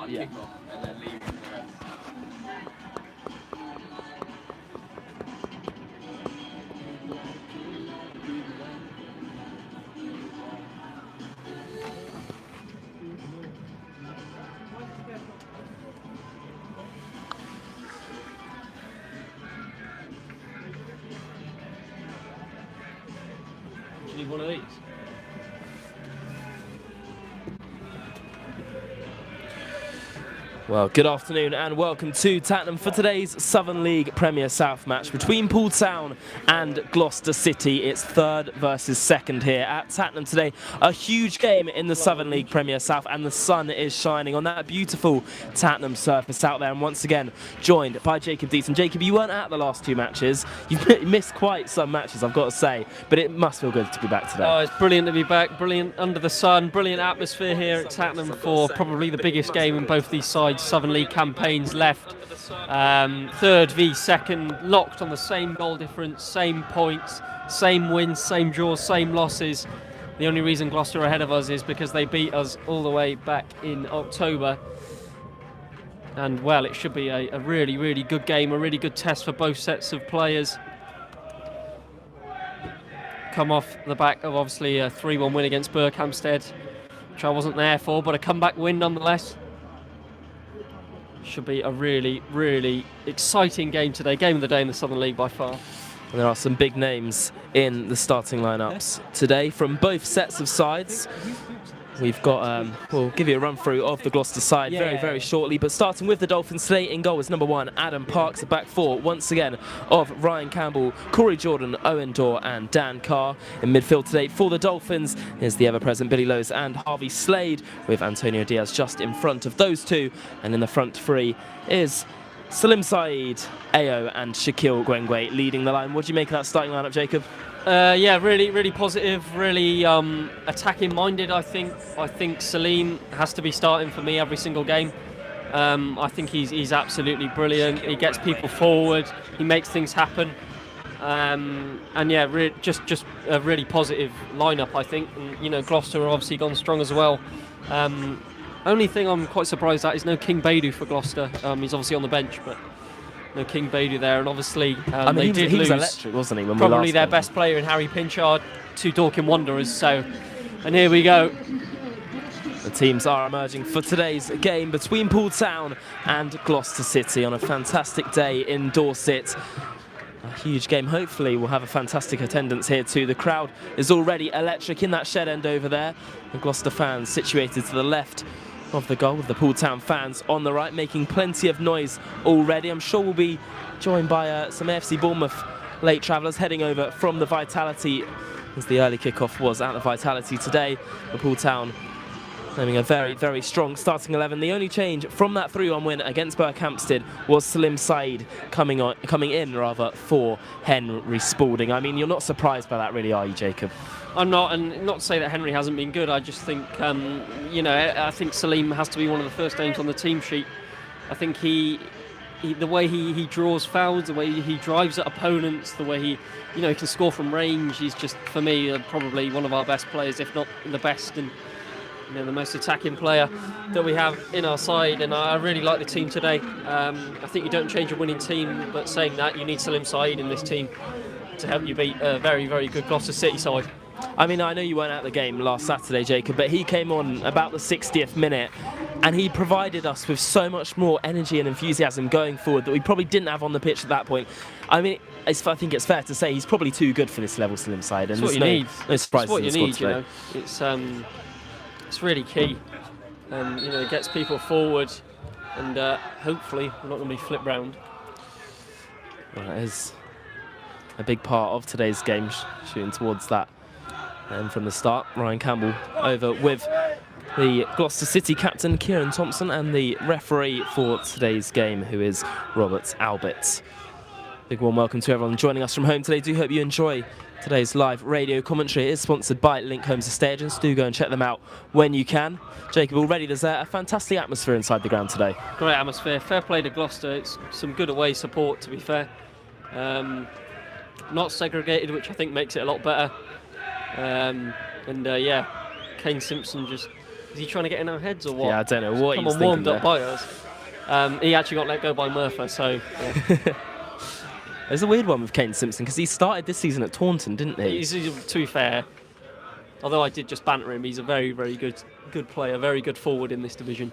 like kick-off and then leaving for the rest. Do you need one of these? Well, good afternoon and welcome to Tattenham for today's Southern League Premier South match between Poole Town and Gloucester City. It's third versus second here at Tattenham today. A huge game in the Southern League Premier South, and the sun is shining on that beautiful Tattenham surface out there. And once again, joined by Jacob Deaton. Jacob, you weren't at the last two matches. You've missed quite some matches, I've got to say, but it must feel good to be back today. Oh, it's brilliant to be back. Brilliant under the sun. Brilliant atmosphere here at Tattenham for probably the biggest game in both these sides. Southern League campaigns left. Third v second, locked on the same goal difference, same points, same wins, same draws, same losses. The only reason Gloucester are ahead of us is because they beat us all the way back in October. And well, it should be a really, really good game, a really good test for both sets of players. Come off the back of obviously a 3-1 win against Berkhamsted, which I wasn't there for, but a comeback win nonetheless. Should be a really, really exciting game today. Game of the day in the Southern League by far. And there are some big names in the starting lineups today from both sets of sides. We've got, we'll give you a run through of the Gloucester side very, very shortly. But starting with the Dolphins today, in goal is number 1, Adam Parks. The back four, once again, of Ryan Campbell, Corey Jordan, Owen Dorr and Dan Carr. In midfield today for the Dolphins is the ever-present Billy Lowes and Harvey Slade, with Antonio Diaz just in front of those two. And in the front three is Salim Saeed, Ayo and Shaquille Gwengwe leading the line. What do you make of that starting lineup, Jacob? Yeah, really, really positive, really attacking minded. I think Salim has to be starting for me every single game. I think he's absolutely brilliant. He gets people forward. He makes things happen. And yeah, just a really positive lineup, I think. And, you know, Gloucester are obviously gone strong as well. Only thing I'm quite surprised at is no King Baidu for Gloucester. He's obviously on the bench, but no King Baidu there. And obviously they did he lose. was electric, wasn't he? When probably their best player in Harry Pinchard, 2 Dorking Wanderers. So, and here we go. The teams are emerging for today's game between Poole Town and Gloucester City on a fantastic day in Dorset. A huge game. Hopefully we'll have a fantastic attendance here too. The crowd is already electric in that shed end over there. The Gloucester fans situated to the left of the goal, with the Poole Town fans on the right, making plenty of noise already. I'm sure we'll be joined by some AFC Bournemouth late travellers heading over from the Vitality, as the early kickoff was at the Vitality today. The Poole Town naming a very, very strong starting 11. The only change from that 3-1 win against Berkhamsted was Salim Saeed coming in for Henry Spalding. I mean, you're not surprised by that, really, are you, Jacob? I'm not, and not to say that Henry hasn't been good. I just think, you know, I think Salim has to be one of the first names on the team sheet. I think the way he draws fouls, the way he drives at opponents, the way he can score from range. He's just, for me, probably one of our best players, if not the best, and the most attacking player that we have in our side. And I really like the team today. I think you don't change a winning team, but saying that, you need Salim Saeed in this team to help you beat a very, very good Gloucester City side. I mean, I know you weren't at the game last Saturday, Jacob, but he came on about the 60th minute and he provided us with so much more energy and enthusiasm going forward that we probably didn't have on the pitch at that point. I mean, I think it's fair to say he's probably too good for this level, Salim Saeed. That's what you need. No surprises. That's what you need, today. It's really key. It gets people forward, and hopefully we're not going to be flipped round. Well, that is a big part of today's game, shooting towards that. And from the start, Ryan Campbell over with the Gloucester City captain, Kieran Thompson, and the referee for today's game, who is Robert Albert. Big warm welcome to everyone joining us from home today. Do hope you enjoy today's live radio commentary. It is sponsored by Link Homes Estate Agents. Do go and check them out when you can. Jacob, already there's a fantastic atmosphere inside the ground today. Great atmosphere. Fair play to Gloucester. It's some good away support, to be fair. Not segregated, which I think makes it a lot better. Yeah, Kane Simpson just Is he trying to get in our heads or what? Yeah, I don't know what he was Someone thinking warmed up by us. He actually got let go by Murphy, so... Yeah. It's a weird one with Kane Simpson because he started this season at Taunton, didn't he? He's, to be fair, although I did just banter him, he's a very, very good player, very good forward in this division.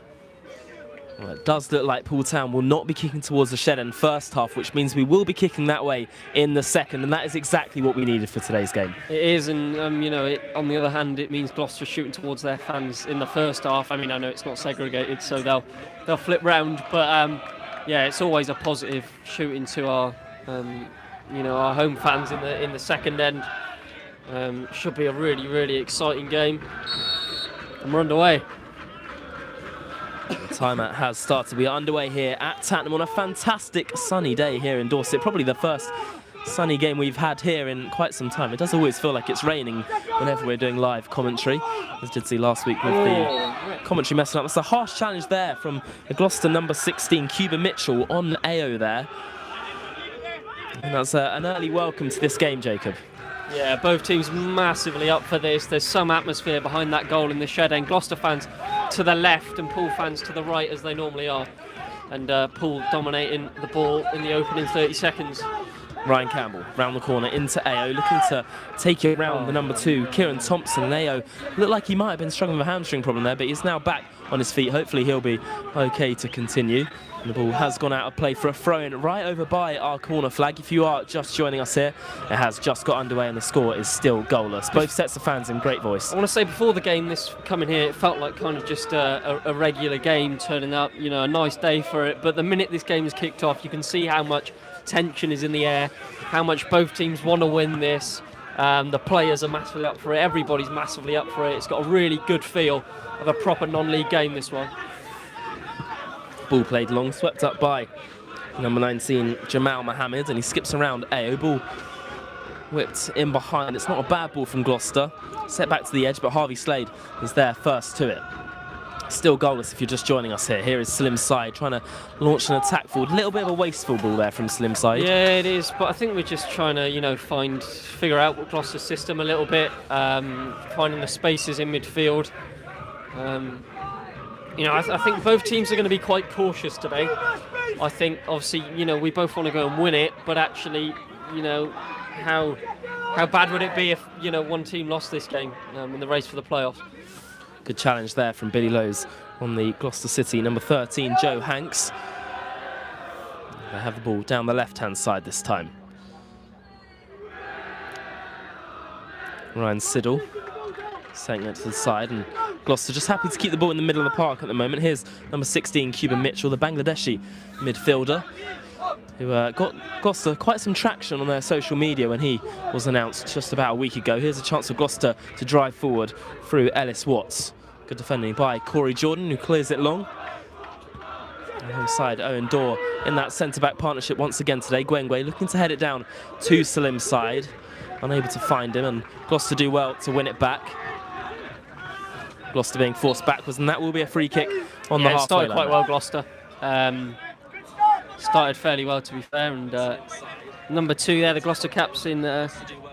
Well, it does look like Poole Town will not be kicking towards the shed end first half, which means we will be kicking that way in the second, and that is exactly what we needed for today's game. It is, and on the other hand, it means Gloucester shooting towards their fans in the first half. I mean, I know it's not segregated, so they'll flip round, but yeah, it's always a positive shooting to our our home fans in the second end. Should be a really, really exciting game, and we're underway. The timeout has started. We are underway here at Tatnam on a fantastic sunny day here in Dorset. Probably the first sunny game we've had here in quite some time. It does always feel like it's raining whenever we're doing live commentary, as did see last week with the commentary messing up. That's a harsh challenge there from the Gloucester number 16, Cuba Mitchell, on AO there. And that's an early welcome to this game, Jacob. Yeah, both teams massively up for this. There's some atmosphere behind that goal in the shed end. Gloucester fans to the left and Poole fans to the right, as they normally are. And Poole dominating the ball in the opening 30 seconds. Ryan Campbell round the corner into AO, looking to take it round the number 2, Kieran Thompson. And AO looked like he might have been struggling with a hamstring problem there, but he's now back on his feet. Hopefully he'll be okay to continue. And the ball has gone out of play for a throw-in right over by our corner flag. If you are just joining us here, it has just got underway and the score is still goalless. Both sets of fans in great voice. I want to say before the game, this coming here, it felt like kind of just a regular game turning up, a nice day for it. But the minute this game is kicked off, you can see how much tension is in the air, how much both teams want to win this. The players are massively up for it, everybody's massively up for it. It's got a really good feel of a proper non-league game, this one. Ball played long, swept up by number 19, Jamal Mohammed, and he skips around AO. Ball whipped in behind. It's not a bad ball from Gloucester. Set back to the edge, but Harvey Slade is there first to it. Still goalless if you're just joining us here. Here is Slim Side trying to launch an attack forward. A little bit of a wasteful ball there from Slim Side. Yeah, it is, but I think we're just trying to, figure out Gloucester's system a little bit, finding the spaces in midfield. I think both teams are going to be quite cautious today. I think, obviously, we both want to go and win it, but actually, how bad would it be if, one team lost this game in the race for the playoffs? Good challenge there from Billy Lowe's on the Gloucester City number 13, Joe Hanks. They have the ball down the left-hand side this time. Ryan Siddle setting it to the side, and Gloucester just happy to keep the ball in the middle of the park at the moment. Here's number 16, Cuba Mitchell, the Bangladeshi midfielder, who got Gloucester quite some traction on their social media when he was announced just about a week ago. Here's a chance for Gloucester to drive forward through Ellis Watts. Good defending by Corey Jordan, who clears it long. Alongside Owen Dorr in that centre-back partnership once again today. Gwengwe looking to head it down to Salim's side. Unable to find him, and Gloucester do well to win it back. Gloucester being forced backwards, and that will be a free kick on the halfway line. Started quite well, Gloucester. Started fairly well, to be fair, and number 2 there, the Gloucester caps in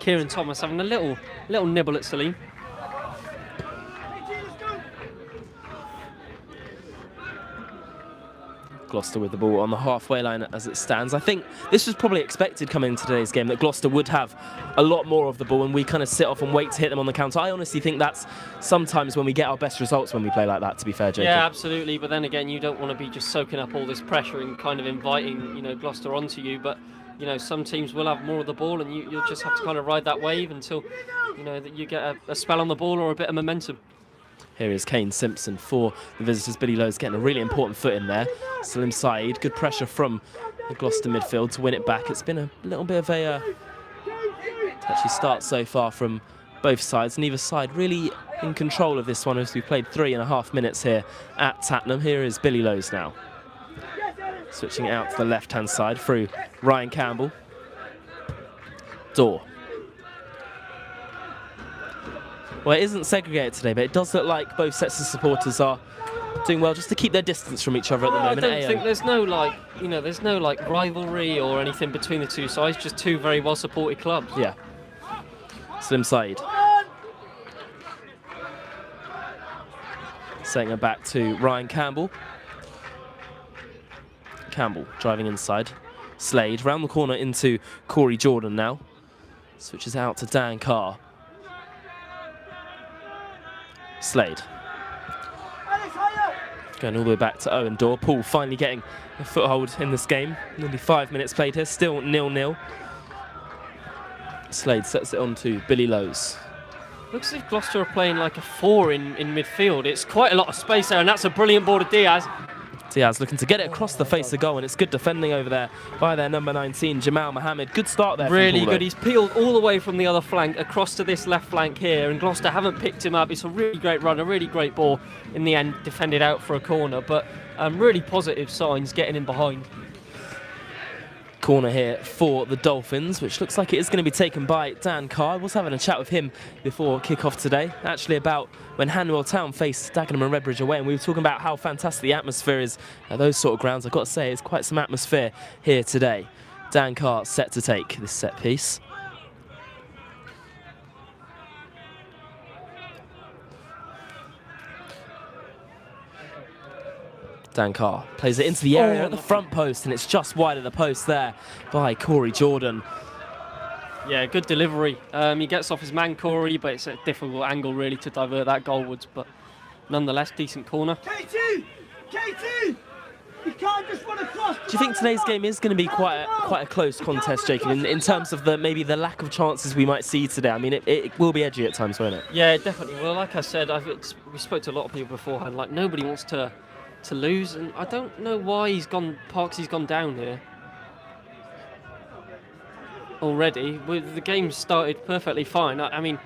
Kieran Thomas, having a little nibble at Salim. Gloucester with the ball on the halfway line as it stands. I think this was probably expected coming into today's game, that Gloucester would have a lot more of the ball and we kind of sit off and wait to hit them on the counter. I honestly think that's sometimes when we get our best results when we play like that, to be fair, Jacob. Yeah, absolutely, but then again, you don't want to be just soaking up all this pressure and kind of inviting, Gloucester onto you, but some teams will have more of the ball and you'll just have to kind of ride that wave until, that you get a spell on the ball or a bit of momentum. Here is Kane Simpson for the visitors. Billy Lowe's getting a really important foot in there. Salim Saeed, good pressure from the Gloucester midfield to win it back. It's been a little bit of a touchy start so far from both sides. Neither side really in control of this one as we've played 3.5 minutes here at Tatnam. Here is Billy Lowe's now. Switching it out to the left-hand side through Ryan Campbell. Dorr. Well, it isn't segregated today, but it does look like both sets of supporters are doing well just to keep their distance from each other at the moment. I don't think there's no rivalry or anything between the two sides, just two very well supported clubs. Yeah. Slim Saeed. Setting it back to Ryan Campbell. Campbell driving inside. Slade round the corner into Corey Jordan now. Switches out to Dan Carr. Slade. Going all the way back to Owen Dorr. Paul finally getting a foothold in this game. Nearly 5 minutes played here, still 0-0. Slade sets it on to Billy Lowes. Looks as if Gloucester are playing like a 4 in midfield. It's quite a lot of space there, and that's a brilliant ball to Diaz. Diaz looking to get it across the face of goal, and it's good defending over there by their number 19, Jamal Mohammed. Good start there. Really good. He's peeled all the way from the other flank across to this left flank here, and Gloucester haven't picked him up. It's a really great run, a really great ball. In the end, defended out for a corner, but really positive signs getting in behind. Corner here for the Dolphins, which looks like it is going to be taken by Dan Carr. I was having a chat with him before kick-off today, actually about when Hanwell Town faced Dagenham and Redbridge away, and we were talking about how fantastic the atmosphere is at those sort of grounds. I've got to say, it's quite some atmosphere here today. Dan Carr set to take this set piece. Dan Carr plays it into the area at the front post, and it's just wide of the post there by Corey Jordan. Yeah, good delivery. He gets off his man Corey, but it's a difficult angle really to divert that goalwards, but nonetheless, decent corner. Katie! You can't just run across. Do you think today's game is going to be quite a close contest, Jacob, in terms of maybe the lack of chances we might see today? I mean, it will be edgy at times, won't it? Yeah, definitely. Well, like I said, we spoke to a lot of people beforehand. Like, nobody wants to lose, and I don't know why Parksy's gone down here already. The game started perfectly fine. I mean,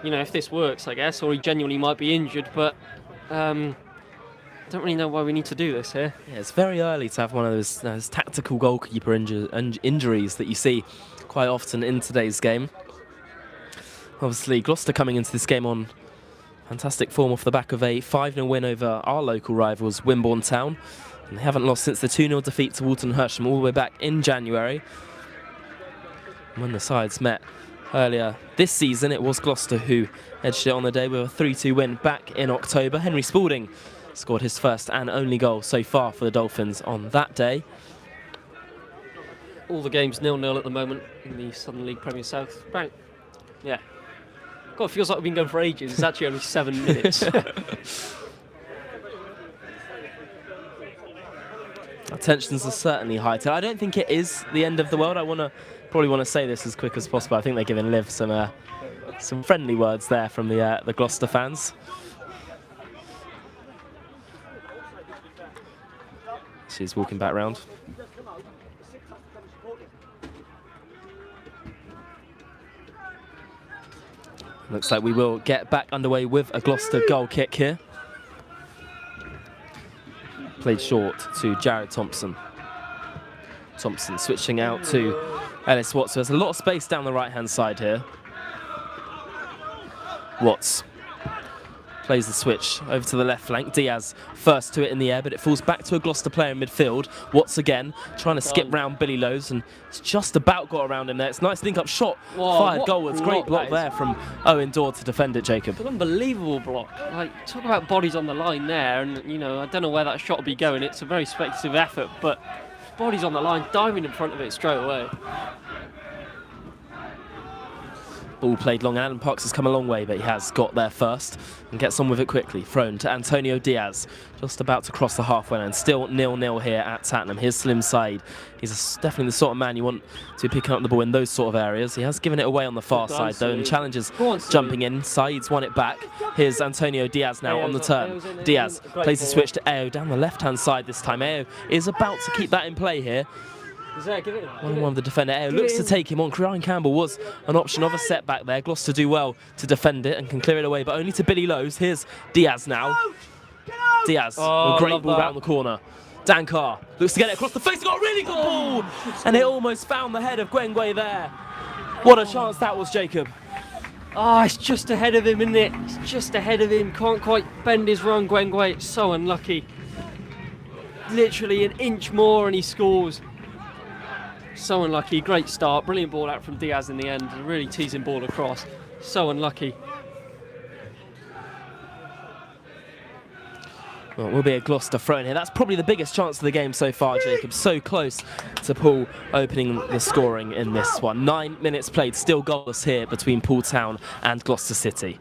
you know, if this works, I guess, or he genuinely might be injured, but I don't really know why we need to do this here. Yeah, it's very early to have one of those tactical goalkeeper injuries that you see quite often in today's game. Obviously, Gloucester coming into this game on fantastic form off the back of a 5-0 win over our local rivals, Wimborne Town. And they haven't lost since the 2-0 defeat to Walton Hersham all the way back in January. When the sides met earlier this season, it was Gloucester who edged it on the day with a 3-2 win back in October. Henry Spalding scored his first and only goal so far for the Dolphins on that day. All the games 0-0 at the moment in the Southern League Premier South. Right. Yeah. God, it feels like we've been going for ages. It's actually only 7 minutes. Tensions are certainly high. I don't think it is the end of the world. I probably want to say this as quick as possible. I think they're giving Liv some friendly words there from the Gloucester fans. She's walking back round. Looks like we will get back underway with a Gloucester goal kick here. Played short to Jared Thompson. Thompson switching out to Ellis Watts. So there's a lot of space down the right-hand side here. Watts plays the switch over to the left flank. Diaz first to it in the air, but it falls back to a Gloucester player in midfield. Watts again, trying to skip round Billy Lowes, and it's just about got around him there. It's a nice link-up shot, fired goalwards. Great block there from Owen Dorr to defend it, Jacob. An unbelievable block. Like, talk about bodies on the line there, and, you know, I don't know where that shot will be going. It's a very speculative effort, but bodies on the line, diving in front of it straight away. Ball played long. Adam Parks has come a long way, but he has got there first and gets on with it quickly. Thrown to Antonio Diaz, just about to cross the halfway line. Still 0-0 here at Tattenham. Here's Slim Said. He's definitely the sort of man you want to be picking up the ball in those sort of areas. He has given it away on the far side, though, and challenges jumping in. Said's won it back. Here's Antonio Diaz now on the turn. Diaz plays the switch to Ao down the left-hand side this time. Ao is about to keep that in play here. One of the defender. Ao looks to take him on. Ryan Campbell was an option of a setback there. Gloucester do well to defend it and can clear it away, but only to Billy Lowes. Here's Diaz now. Diaz, a great ball down the corner. Dan Carr looks to get it across the face. Got a really good ball, and it almost found the head of Gwengwe there. What a chance that was, Jacob. Oh, it's just ahead of him, isn't it? It's just ahead of him. Can't quite bend his run, Gwengwe. It's so unlucky. Literally an inch more and he scores. So unlucky. Great start. Brilliant ball out from Diaz in the end. A really teasing ball across. So unlucky. Well, it will be a Gloucester throw in here. That's probably the biggest chance of the game so far, Jacob. So close to Poole opening the scoring in this one. 9 minutes played, still goalless here between Poole Town and Gloucester City.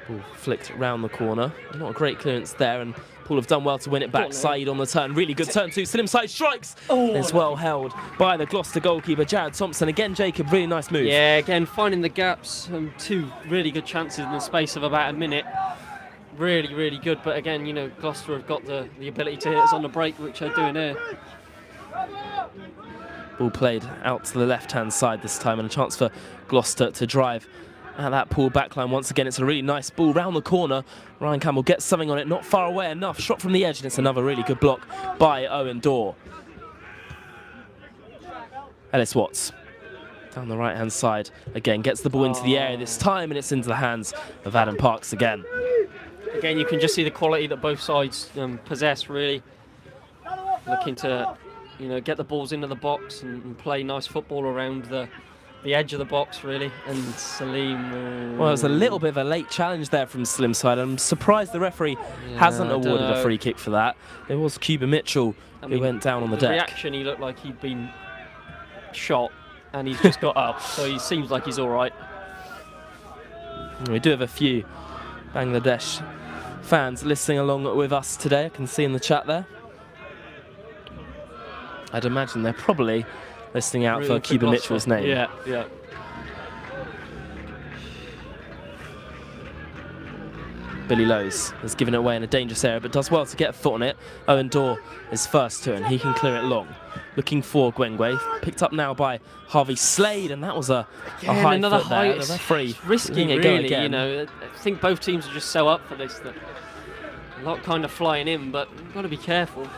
Ball flicked round the corner. Not a great clearance there, and Poole have done well to win it back. Saeed on the turn. Really good turn too. Slim side strikes. It's well held by the Gloucester goalkeeper, Jared Thompson. Again, Jacob, really nice move. Yeah, again, finding the gaps. 2 really good chances in the space of about a minute. Really, really good. But again, you know, Gloucester have got the ability to hit us on the break, which they're doing here. Ball played out to the left-hand side this time, and a chance for Gloucester to drive at that Poole backline once again. It's a really nice ball round the corner. Ryan Campbell gets something on it, not far away enough. Shot from the edge, and it's another really good block by Owen Dorr. Ellis Watts down the right-hand side again, gets the ball into the area this time, and it's into the hands of Adam Parks again. Again, you can just see the quality that both sides possess, really. Looking to, you know, get the balls into the box and play nice football around the edge of the box, really. And Salim... Well, it was a little bit of a late challenge there from Slim side. I'm surprised the referee hasn't awarded a free kick for that. It was Cuba Mitchell who went down on the deck. Reaction, he looked like he'd been shot, and he's just got up, so he seems like he's all right. We do have a few Bangladesh fans listening along with us today. I can see in the chat there. I'd imagine they're probably listening out for Cuba Mitchell's name. Yeah, yeah. Billy Lowe's has given it away in a dangerous area, but does well to get a foot on it. Owen Dorr is first to it, and he can clear it long. Looking for Gwengwe, picked up now by Harvey Slade, and that was a high another foot there. The referee risky, really. You know, I think both teams are just so up for this that a lot kind of flying in, but you've got to be careful.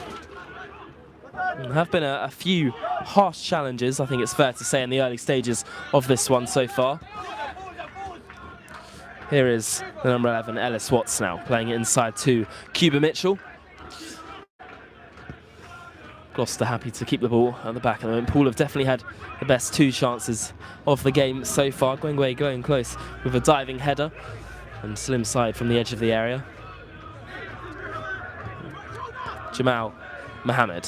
There have been a few harsh challenges, I think it's fair to say, in the early stages of this one so far. Here is the number 11, Ellis Watts, now playing it inside to Cuba Mitchell. Gloucester happy to keep the ball at the back at the moment. Poole have definitely had the best 2 chances of the game so far. Gwengwe going close with a diving header, and Slim side from the edge of the area. Jamal Mohammed,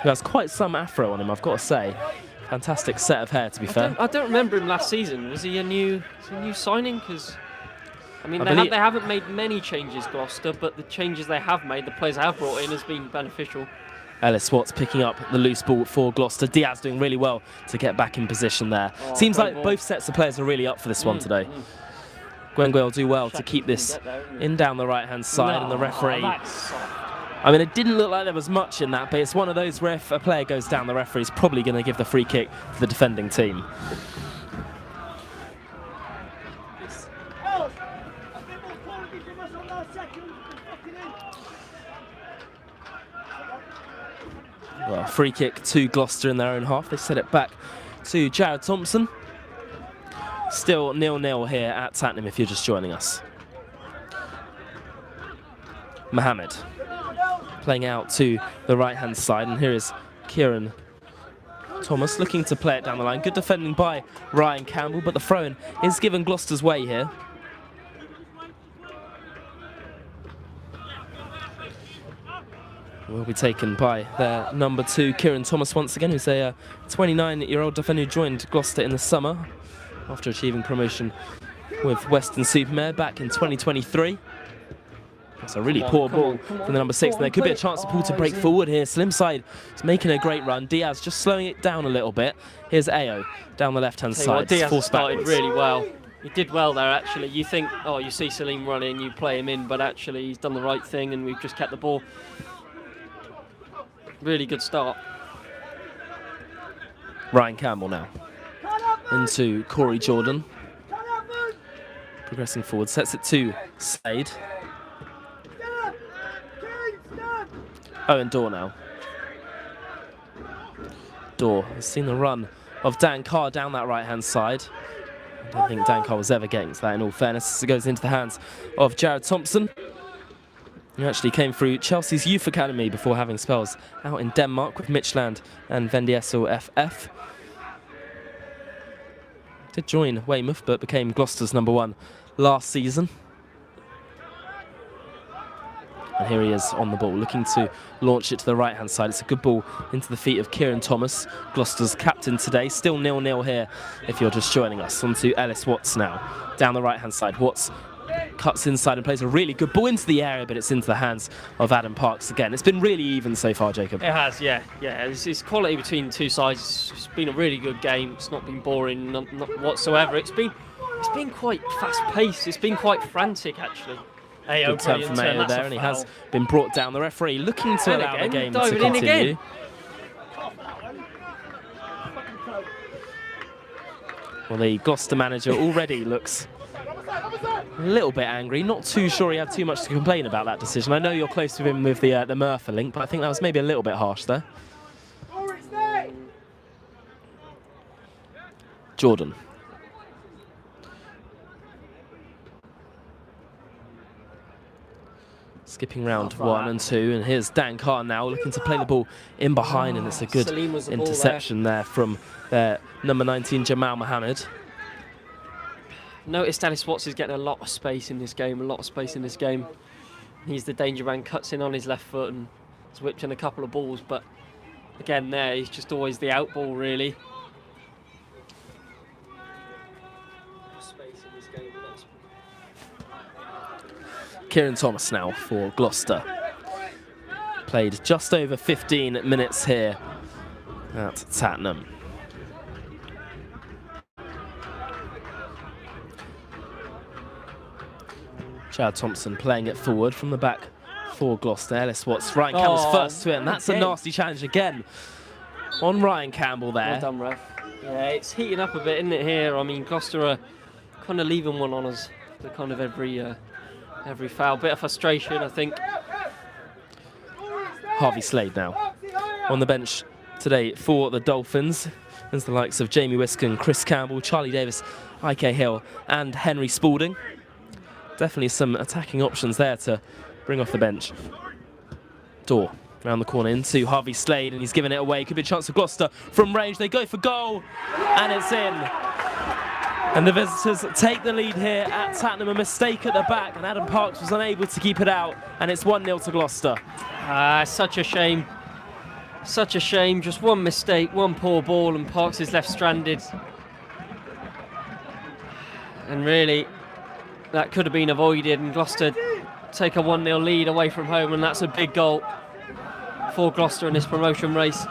who has quite some afro on him, I've got to say. Fantastic set of hair, to be fair. I don't remember him last season. Was he a new signing? Because I mean, they haven't made many changes, Gloucester, but the changes they have made, the players they have brought in, has been beneficial. Ellis Watts picking up the loose ball for Gloucester. Diaz doing really well to get back in position there. Seems like both sets of players are really up for this one today. Gwengwe will do well to keep this in down the right-hand side, and the referee... I mean, it didn't look like there was much in that, but it's one of those where if a player goes down, the referee's probably going to give the free kick to the defending team. Well, free kick to Gloucester in their own half. They set it back to Jared Thompson. Still 0-0 here at Tatnam if you're just joining us. Mohammed playing out to the right-hand side, and here is Kieran Thomas looking to play it down the line. Good defending by Ryan Campbell, but the throw-in is given Gloucester's way here. Will be taken by their number 2, Kieran Thomas, once again, who's a 29-year-old defender who joined Gloucester in the summer after achieving promotion with Western-super-Mare back in 2023. That's a really poor ball from the number 6, and there could be a chance for Poole to break forward here. Slim side is making a great run. Diaz just slowing it down a little bit. Here's Ayo down the left-hand side. Diaz started really well. He did well there, actually. You think, oh, you see Salim running, you play him in, but actually he's done the right thing, and we've just kept the ball. Really good start. Ryan Campbell now into Corey Jordan. Progressing forward, sets it to Slade. Owen Dorr now. Dorr has seen the run of Dan Carr down that right-hand side. I don't think Dan Carr was ever getting to that, in all fairness. It goes into the hands of Jared Thompson, who actually came through Chelsea's youth academy before having spells out in Denmark with Midtjylland and Vendieso FF. Did join Weymouth, but became Gloucester's number 1 last season. And here he is on the ball, looking to launch it to the right-hand side. It's a good ball into the feet of Kieran Thomas, Gloucester's captain today. Still 0-0 here if you're just joining us. On to Ellis Watts now, down the right-hand side. Watts cuts inside and plays a really good ball into the area, but it's into the hands of Adam Parks again. It's been really even so far, Jacob. It has, yeah. It's quality between the two sides. It's been a really good game. It's not been boring, not whatsoever. It's been quite fast-paced. It's been quite frantic, actually. Good turn from Mayo there, and he has been brought down. The referee looking to allow the game to continue. Well, the Gloucester manager already looks a little bit angry. Not too sure he had too much to complain about that decision. I know you're close to him with the Murphy link, but I think that was maybe a little bit harsh there. Jordan. Skipping round 1 and 2, and here's Dan Carr now looking to play the ball in behind, and it's a good interception there from number 19, Jamal Mohammed. Noticed Ellis Watts is getting a lot of space in this game, He's the danger man, cuts in on his left foot and has whipped in a couple of balls, but again there, he's just always the out ball, really. Kieran Thomas now for Gloucester. Played just over 15 minutes here at Tatnam. Chad Thompson playing it forward from the back for Gloucester. Ellis Watts, Ryan Campbell's first to it, and that's a nasty challenge again on Ryan Campbell there. Well done, ref. Yeah, it's heating up a bit, isn't it, here? I mean, Gloucester are kind of leaving one on us for kind of every foul. Bit of frustration, I think. Harvey Slade now on the bench today for the Dolphins. There's the likes of Jamie Wiskin, Chris Campbell, Charlie Davis, Ike Hill and Henry Spalding. Definitely some attacking options there to bring off the bench. Dorr around the corner into Harvey Slade, and he's given it away. Could be a chance for Gloucester from range. They go for goal, and it's in. And the visitors take the lead here at Tatnam. A mistake at the back, and Adam Parks was unable to keep it out, and it's 1-0 to Gloucester. Such a shame. Such a shame. Just one mistake, one poor ball, and Parks is left stranded. And really, that could have been avoided, and Gloucester take a 1-0 lead away from home, and that's a big goal for Gloucester in this promotion race.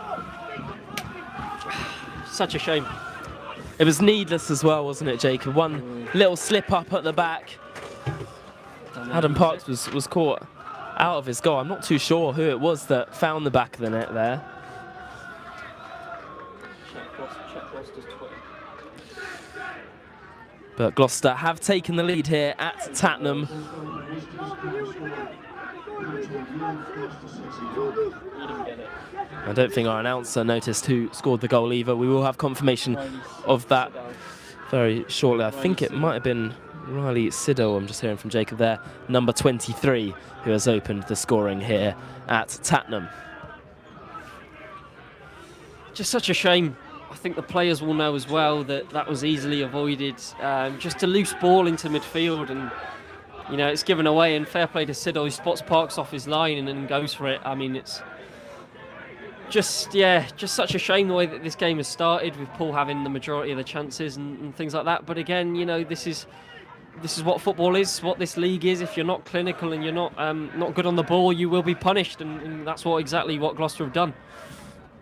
Such a shame. It was needless as well, wasn't it, Jacob? One little slip up at the back. Adam Parks was caught out of his goal. I'm not too sure who it was that found the back of the net there. But Gloucester have taken the lead here at Tatnam. I don't think our announcer noticed who scored the goal either. We will have confirmation of that very shortly. I think it might have been Riley Siddle, I'm just hearing from Jacob there, number 23, who has opened the scoring here at Tatnam. Just such a shame. I think the players will know as well that that was easily avoided. Just a loose ball into midfield, and you know, it's given away, and fair play to Siddle, who spots Parks off his line and then goes for it. I mean, it's just such a shame the way that this game has started, with Paul having the majority of the chances and things like that. But again, you know, this is what football is, what this league is. If you're not clinical and you're not good on the ball, you will be punished, and that's exactly what Gloucester have done.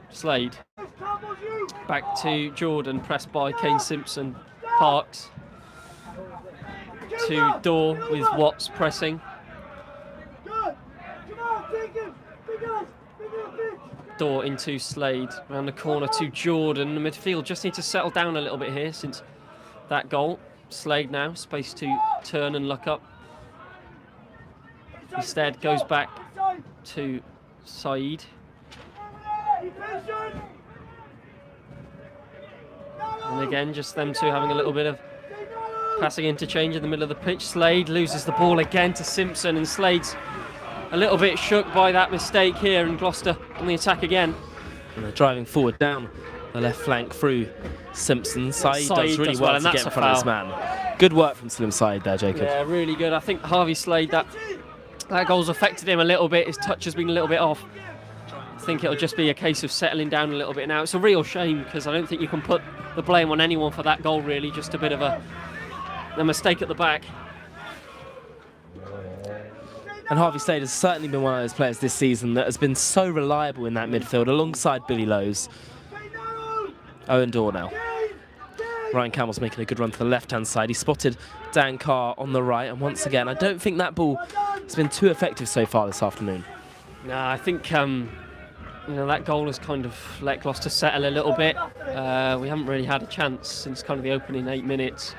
Slade back to Jordan, pressed by Kane Simpson. Parks to Dorr with Watts pressing. Dorr into Slade, around the corner to Jordan. The midfield just need to settle down a little bit here since that goal. Slade now, space to turn and look up. Instead goes back to Saeed. And again, just them two having a little bit of passing interchange in the middle of the pitch. Slade loses the ball again to Simpson, and Slade's a little bit shook by that mistake here, and Gloucester on the attack again. And they're driving forward down the left flank through Simpson. Saeed does really well to get in front of his man. Good work from Slim Saeed there, Jacob. Yeah, really good. I think Harvey Slade, that that goal's affected him a little bit. His touch has been a little bit off. I think it'll just be a case of settling down a little bit now. It's a real shame because I don't think you can put the blame on anyone for that goal, really. Just a bit of a mistake at the back. And Harvey Stade has certainly been one of those players this season that has been so reliable in that midfield alongside Billy Lowe's. Owen Dorr now. Ryan Campbell's making a good run to the left-hand side. He spotted Dan Carr on the right, and once again, I don't think that ball has been too effective so far this afternoon. No, I think that goal has kind of let Gloucester settle a little bit. We haven't really had a chance since kind of the opening 8 minutes.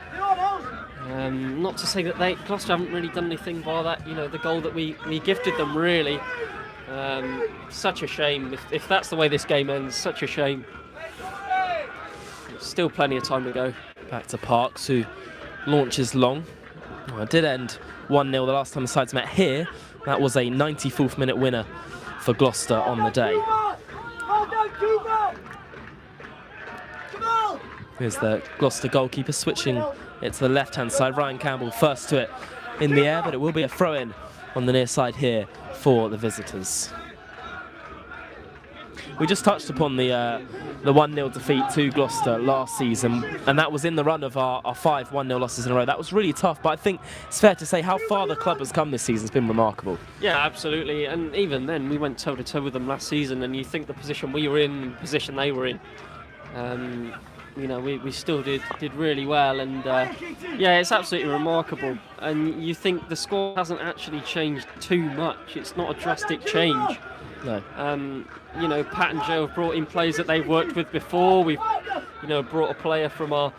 Not to say that Gloucester haven't really done anything by that, the goal that we gifted them, really. Such a shame. If that's the way this game ends, such a shame. Still plenty of time to go. Back to Parks, who launches long. Well, it did end 1-0 the last time the sides met here. That was a 94th minute winner for Gloucester on the day. Here's the Gloucester goalkeeper switching it to the left-hand side. Ryan Campbell first to it in the air, but it will be a throw-in on the near side here for the visitors. We just touched upon the 1-0 defeat to Gloucester last season, and that was in the run of our 5 1-0 losses in a row. That was really tough, but I think it's fair to say how far the club has come this season has been remarkable. Yeah, absolutely, and even then we went toe-to-toe with them last season, and you think the position we were in, the position they were in, we still did really well, and yeah, it's absolutely remarkable. And you think the score hasn't actually changed too much. It's not a drastic change. No. Pat and Joe have brought in players that they've worked with before. We've, brought a player from our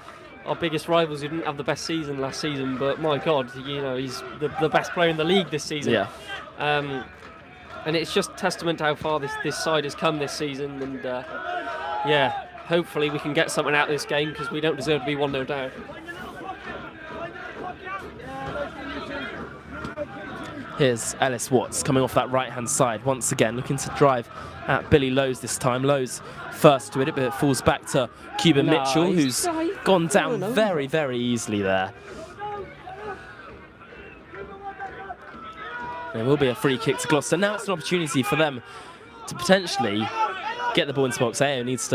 biggest rivals who didn't have the best season last season, but my God, he's the best player in the league this season. Yeah. And it's just testament to how far this side has come this season. And yeah, hopefully we can get something out of this game because we don't deserve to be 1-0 down. Here's Ellis Watts coming off that right-hand side once again, looking to drive at Billy Lowe's this time. Lowe's first to it, but it falls back to Cuban Mitchell, who's gone down very, very easily there. There will be a free kick to Gloucester. Now it's an opportunity for them to potentially get the ball into box. Ayo needs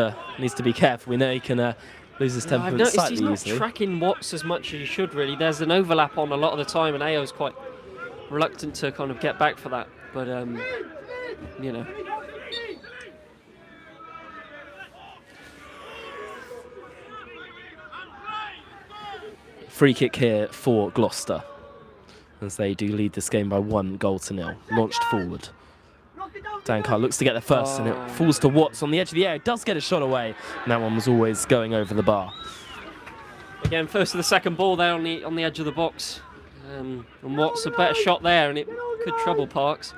to be careful. We know he can lose his temper slightly easily. He's not tracking Watts as much as he should, really. There's an overlap on a lot of the time, and Ayo's quite reluctant to kind of get back for that, but free kick here for Gloucester as they do lead this game by 1-0. Launched forward. Dan Carr looks to get there first, and it falls to Watts on the edge of the area. Does get a shot away, and that one was always going over the bar. Again, first to the second ball there on the edge of the box. And Watts a better shot there, and it could trouble Parks.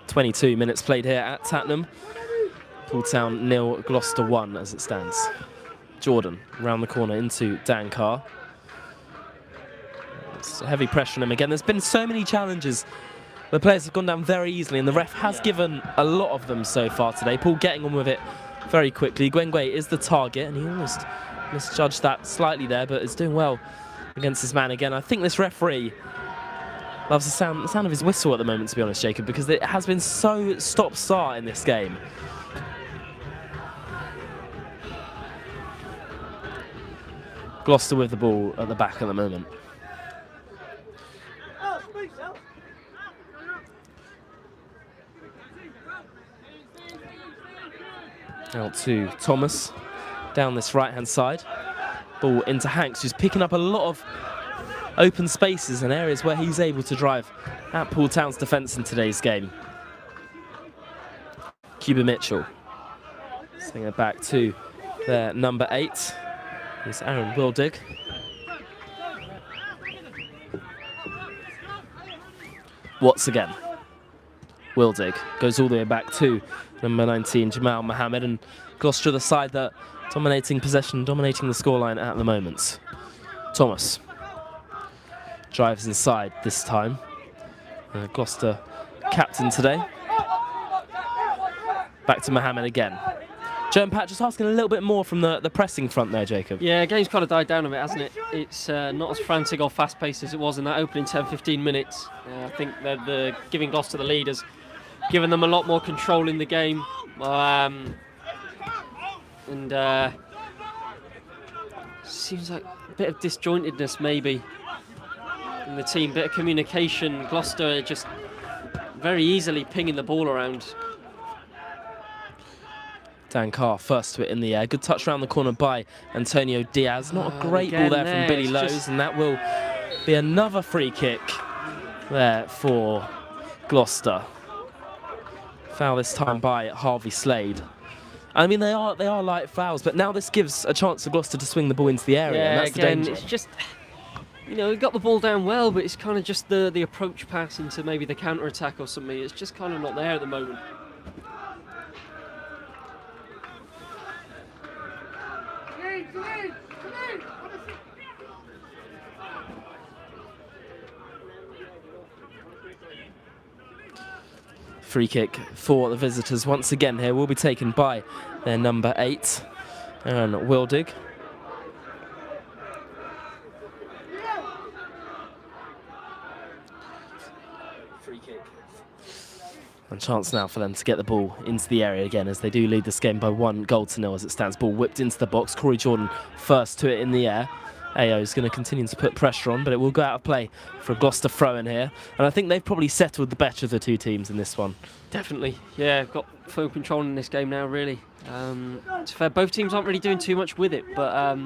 22 minutes played here at Tattenham. Poole Town 0, Gloucester 1 as it stands. Jordan round the corner into Dan Carr. It's heavy pressure on him again. There's been so many challenges. The players have gone down very easily, and the ref has given a lot of them so far today. Poole getting on with it very quickly. Gwengwe is the target, and he almost misjudged that slightly there, but is doing well against this man again. I think this referee loves the sound of his whistle at the moment, to be honest, Jacob, because it has been so stop-start in this game. Gloucester with the ball at the back at the moment. Out to Thomas down this right-hand side. Ball into Hanks, who's picking up a lot of open spaces and areas where he's able to drive at Poole Town's defence in today's game. Cuba Mitchell sending it back to their number 8. Here's Aaron Wildig. Watts again. Wildig goes all the way back to number 19, Jamal Mohammed, and Gloucester the side that dominating possession, dominating the scoreline at the moment. Thomas drives inside this time. Gloucester captain today. Back to Mohammed again. Joe and Pat just asking a little bit more from the pressing front there, Jacob. Yeah, game's kind of died down a bit, hasn't it? It's not as frantic or fast-paced as it was in that opening 10-15 minutes. I think they're giving Gloucester the leaders, giving them a lot more control in the game. Seems like a bit of disjointedness maybe in the team, bit of communication. Gloucester just very easily pinging the ball around. Dan Carr first to it in the air. Good touch around the corner by Antonio Diaz. Not a great ball there from Billy Lowe's, and that will be another free kick there for Gloucester. Foul this time by Harvey Slade. I mean, they are light fouls, but now this gives a chance for Gloucester to swing the ball into the area, and that's the danger. It's just, you know, he got the ball down well, but it's kind of just the approach pass into maybe the counter-attack or something. It's just kind of not there at the moment. Free kick for the visitors once again here will be taken by their number 8, Aaron Wildig. Free kick. And chance now for them to get the ball into the area again, as they do lead this game by 1-0 as it stands. Ball whipped into the box. Corey Jordan first to it in the air. AO is going to continue to put pressure on, but it will go out of play for a Gloucester throw in here. And I think they've probably settled the better of the two teams in this one. Definitely, yeah, got full control in this game now, really. It's fair, both teams aren't really doing too much with it, but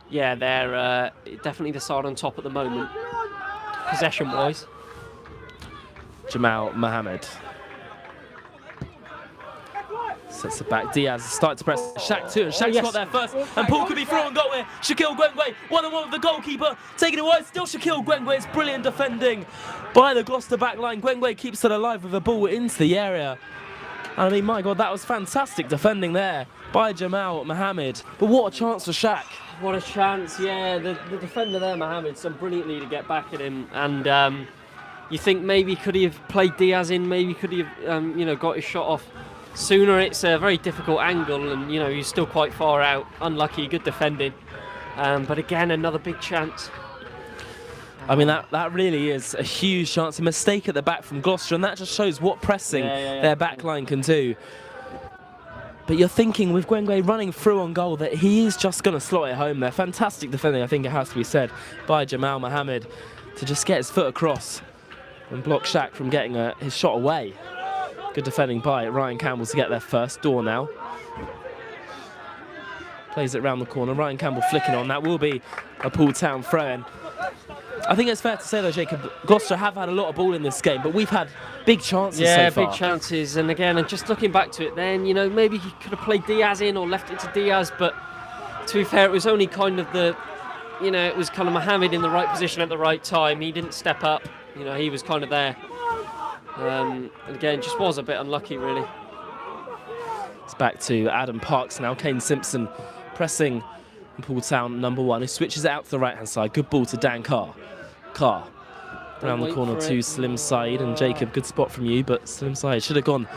yeah, they're definitely the side on top at the moment, possession-wise. Jamal Mohammed sets it back. Diaz starts to press Shaq too, and Shaq's got there first, and Paul could be through on goal here. Shaquille Gwengwe, 1-on-1 with the goalkeeper, taking it wide. Still Shaquille Gwengwe. It's brilliant defending by the Gloucester back line. Gwengwe keeps it alive with a ball into the area. And I mean, my God, that was fantastic defending there by Jamal Mohammed. But what a chance for Shaq. What a chance, yeah. The defender there, Mohammed, done brilliantly to get back at him. And you think maybe could he have played Diaz in, maybe could he have you know, got his shot off sooner. It's a very difficult angle, and you know, he's still quite far out. Unlucky, good defending. But again, another big chance. I mean, that really is a huge chance. A mistake at the back from Gloucester, and that just shows what pressing their back line can do. But you're thinking with Gwengwe running through on goal that he is just going to slot it home there. Fantastic defending, I think it has to be said, by Jamal Mohammed to just get his foot across and block Shaq from getting his shot away. Good defending by Ryan Campbell to get there first. Door now. Plays it round the corner. Ryan Campbell flicking on. That will be a Poole Town throw-in. I think it's fair to say, though, Jacob, Gloucester have had a lot of ball in this game, but we've had big chances so far. Yeah, big chances. And again, and just looking back to it then, you know, maybe he could have played Diaz in or left it to Diaz, but to be fair, it was only kind of you know, it was kind of Mohammed in the right position at the right time. He didn't step up. You know, he was kind of there. And again, just was a bit unlucky, really. It's back to Adam Parks now. Kane Simpson pressing Poole Town number 1, who switches it out to the right-hand side. Good ball to Dan Carr. Carr around the corner to Slim Said, and Jacob, good spot from you, but Slim Said should have gone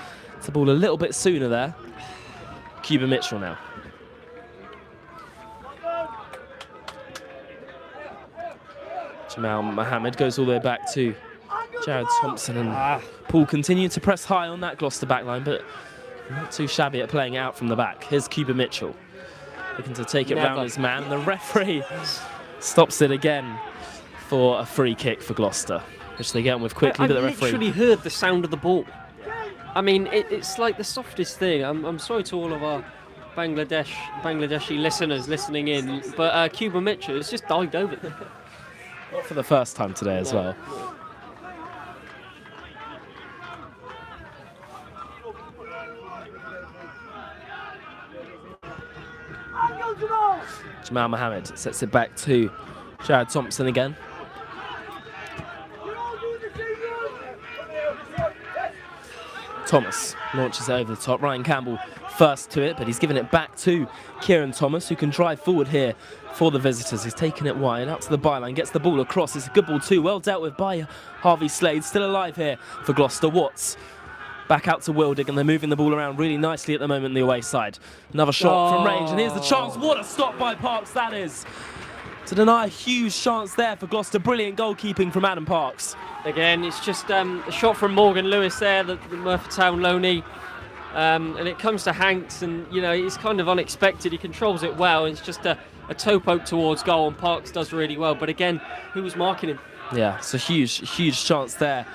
to the ball a little bit sooner there. Cuba Mitchell now. Jamal Mohammed goes all the way back to Jared Thompson, and Paul continued to press high on that Gloucester backline, but not too shabby at playing it out from the back. Here's Cuba Mitchell looking to take it round his man, and the referee stops it again for a free kick for Gloucester, which they get on with quickly. But the referee... I literally heard the sound of the ball. I mean, it's like the softest thing. I'm sorry to all of our Bangladeshi listeners listening in, but Cuba Mitchell has just dived over there. Not for the first time today as well. Jamal Mohammed sets it back to Jared Thompson again. Thomas launches it over the top. Ryan Campbell first to it, but he's given it back to Kieran Thomas, who can drive forward here for the visitors. He's taken it wide out to the byline, gets the ball across. It's a good ball too, well dealt with by Harvey Slade. Still alive here for Gloucester. Watts Back out to Wildig, and they're moving the ball around really nicely at the moment on the away side. Another shot from range, and here's the chance. What a stop by Parks that is! To deny a huge chance there for Gloucester. Brilliant goalkeeping from Adam Parks. Again, it's just a shot from Morgan Lewis there, the Merthyr Town loanee. And it comes to Hanks, and you know, it's kind of unexpected. He controls it well. It's just a toe poke towards goal, and Parks does really well. But again, who was marking him? Yeah, it's a huge chance there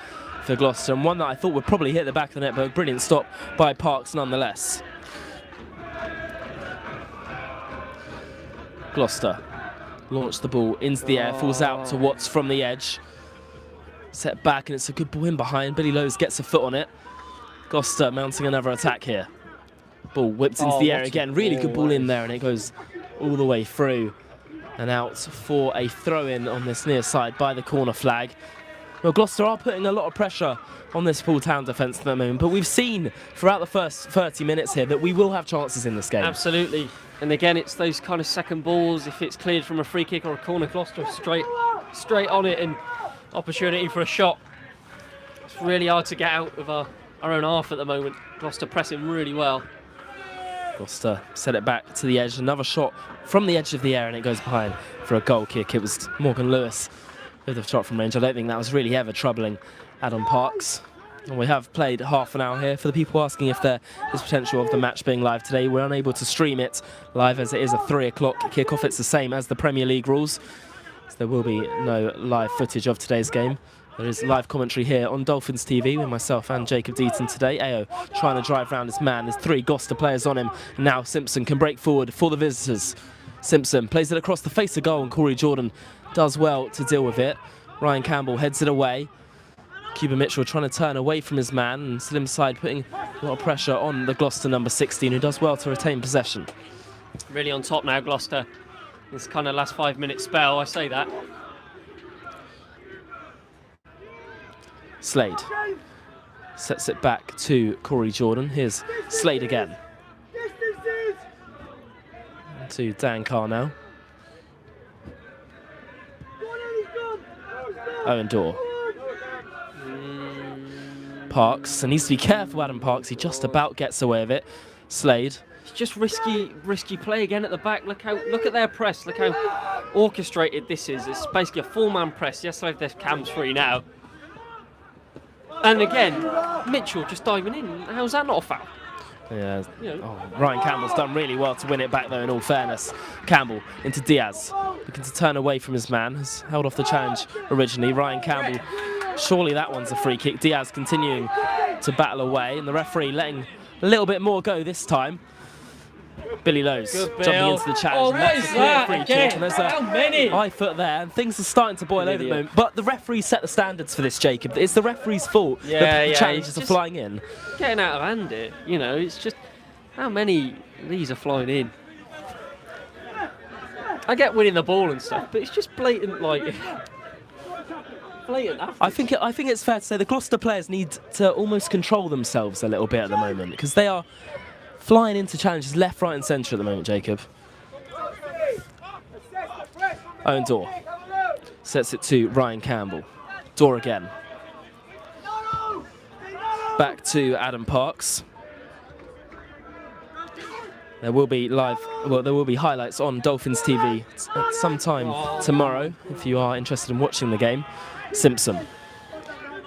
for Gloucester, and one that I thought would probably hit the back of the net, but a brilliant stop by Parks nonetheless. Gloucester launch the ball into the air, falls out to Watts from the edge. Set back, and it's a good ball in behind. Billy Lowe's gets a foot on it. Gloucester mounting another attack here. Ball whipped into the air again. Really good ball in there, and it goes all the way through and out for a throw-in on this near side by the corner flag. Well, Gloucester are putting a lot of pressure on this Poole Town defence at the moment, but we've seen throughout the first 30 minutes here that we will have chances in this game. Absolutely. And again, it's those kind of second balls. If it's cleared from a free kick or a corner, Gloucester straight on it, and opportunity for a shot. It's really hard to get out of our own half at the moment. Gloucester pressing really well. Gloucester set it back to the edge. Another shot from the edge of the air, and it goes behind for a goal kick. It was Morgan Lewis with the shot from range. I don't think that was really ever troubling Adam Parks. And we have played half an hour here. For the people asking if there is potential of the match being live today, we're unable to stream it live as it is a 3 o'clock kickoff. It's the same as the Premier League rules, so there will be no live footage of today's game. There is live commentary here on Dolphins TV with myself and Jacob Deaton today. Ao trying to drive round his man. There's 3 Gloucester players on him. Now Simpson can break forward for the visitors. Simpson plays it across the face of goal, and Corey Jordan does well to deal with it. Ryan Campbell heads it away. Cuba Mitchell trying to turn away from his man, and Slim side putting a lot of pressure on the Gloucester number 16, who does well to retain possession. Really on top now, Gloucester. This kind of last 5-minute spell, I say that. Slade sets it back to Corey Jordan. Here's Slade again. To Dan Carr now. Owen Dorr. Parks, and needs to be careful, Adam Parks. He just about gets away with it. Slade. It's just risky play again at the back. Look at their press. Look how orchestrated this is. It's basically a 4-man press. Yes, their cam's free now. And again, Mitchell just diving in. How's that not a foul? Yeah. Ryan Campbell's done really well to win it back, though, in all fairness. Campbell into Diaz, looking to turn away from his man. Has held off the challenge originally. Ryan Campbell, surely that one's a free kick. Diaz continuing to battle away, and the referee letting a little bit more go this time. Billy Lowe's jumping into the challenge. Oh, what is that? Free kick, and there's a high foot there, and things are starting to boil over at the moment. But the referee set the standards for this, Jacob. It's the referee's fault that the challenges are flying in. Getting out of hand here, you know, it's just how many of these are flying in. I get winning the ball and stuff, but it's just blatant, like, blatant. I think it's fair to say the Gloucester players need to almost control themselves a little bit at the moment, because they are flying into challenges left, right and centre at the moment, Jacob. Owen Dorr sets it to Ryan Campbell. Dorr again. Back to Adam Parks. There will be highlights on Dolphins TV at some time tomorrow if you are interested in watching the game. Simpson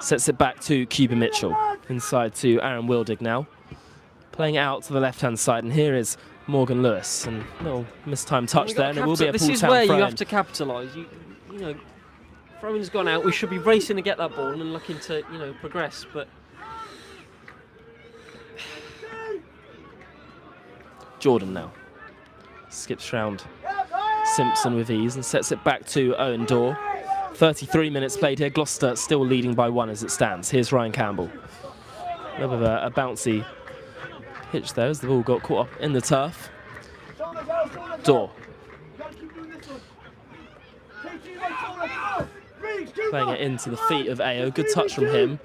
sets it back to Cuba Mitchell. Inside to Aaron Wildig now. Playing it out to the left-hand side, and here is Morgan Lewis. And a little mistimed touch there, and it will be a Poole Town This is where you throw-in. have to capitalise. You know, throw-in's gone out. We should be racing to get that ball and looking to, you know, progress. But Jordan now skips round Simpson with ease and sets it back to Owen Dorr. 33 minutes played here. Gloucester still leading by 1 as it stands. Here's Ryan Campbell. A little bit of a bouncy hitch there as the ball got caught up in the turf. Dorr. Playing it into the feet of Ao. Good touch from him.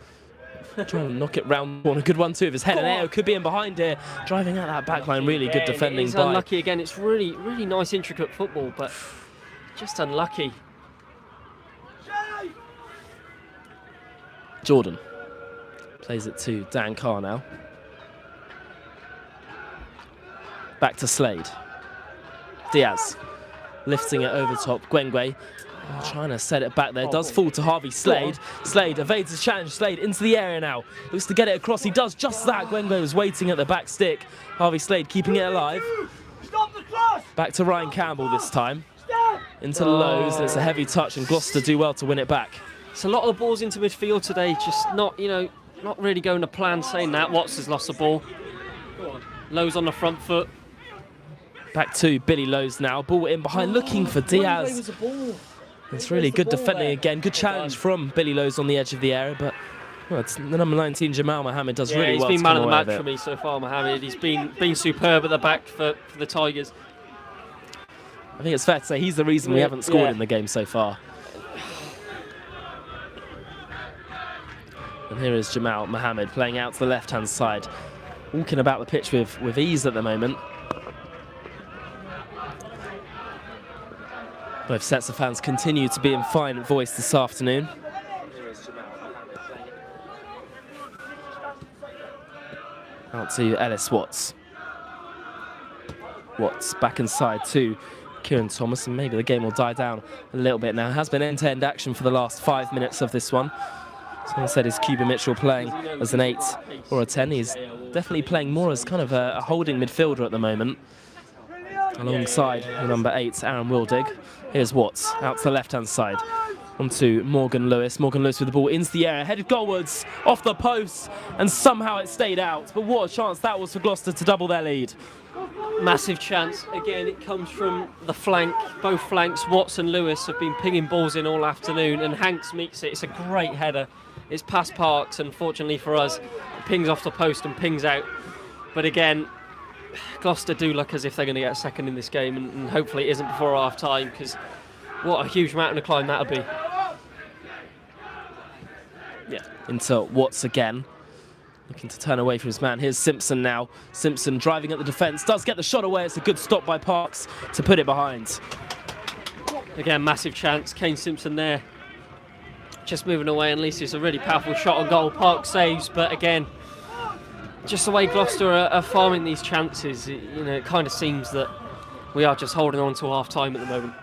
Trying to knock it round on a good one too with his head, and Ao could be in behind here, driving out that back line. Really good defending. He's unlucky again. It's really nice, intricate football, but just unlucky. Jordan Plays it to Dan Carr now. Back to Slade. Diaz lifting it over top. Gwengwe trying to set it back there. Does fall to Harvey Slade. Slade evades his challenge. Slade into the area now. Looks to get it across. He does just that. Gwengwe was waiting at the back stick. Harvey Slade keeping it alive. Back to Ryan Campbell this time. Into Lowe's. It's a heavy touch and Gloucester do well to win it back. It's a lot of the balls into midfield today. Just not, not really going to plan. Saying that, Watts has lost the ball. Lowe's on the front foot. Back to Billy Lowe's now. Ball in behind, looking for Diaz. It's really good defending again. Good challenge from Billy Lowe's on the edge of the area, but it's the number 19, Jamal Mohammed, does really well. He's been man of the match for me so far, Mohammed. He's been superb at the back for the Tigers. I think it's fair to say he's the reason we haven't scored in the game so far. And here is Jamal Mohammed playing out to the left-hand side, walking about the pitch with ease at the moment. Both sets of fans continue to be in fine voice this afternoon. Out to Ellis Watts. Watts back inside to Kieran Thomas, and maybe the game will die down a little bit now. It has been end-to-end action for the last 5 minutes of this one. Someone said, is Cuba Mitchell playing as an 8 or a 10? He's definitely playing more as kind of a holding midfielder at the moment, alongside the number 8, Aaron Wildig. Here's Watts out to the left-hand side. Onto Morgan Lewis. Morgan Lewis with the ball into the air, headed goalwards, off the post, and somehow it stayed out. But what a chance that was for Gloucester to double their lead. Massive chance. Again, it comes from the flank. Both flanks, Watts and Lewis, have been pinging balls in all afternoon, and Hanks meets it. It's a great header. It's past Parks, and fortunately for us, it pings off the post and pings out. But again, Gloucester do look as if they're going to get a second in this game, and hopefully it isn't before half-time, because what a huge mountain to climb that'll be. Yeah, into Watts again. Looking to turn away from his man. Here's Simpson now. Simpson driving at the defence. Does get the shot away. It's a good stop by Parks to put it behind. Again, massive chance. Kane Simpson there. Just moving away, and at least it's a really powerful shot on goal. Parks saves, but again, just the way Gloucester are farming these chances, it kind of seems that we are just holding on to half-time at the moment.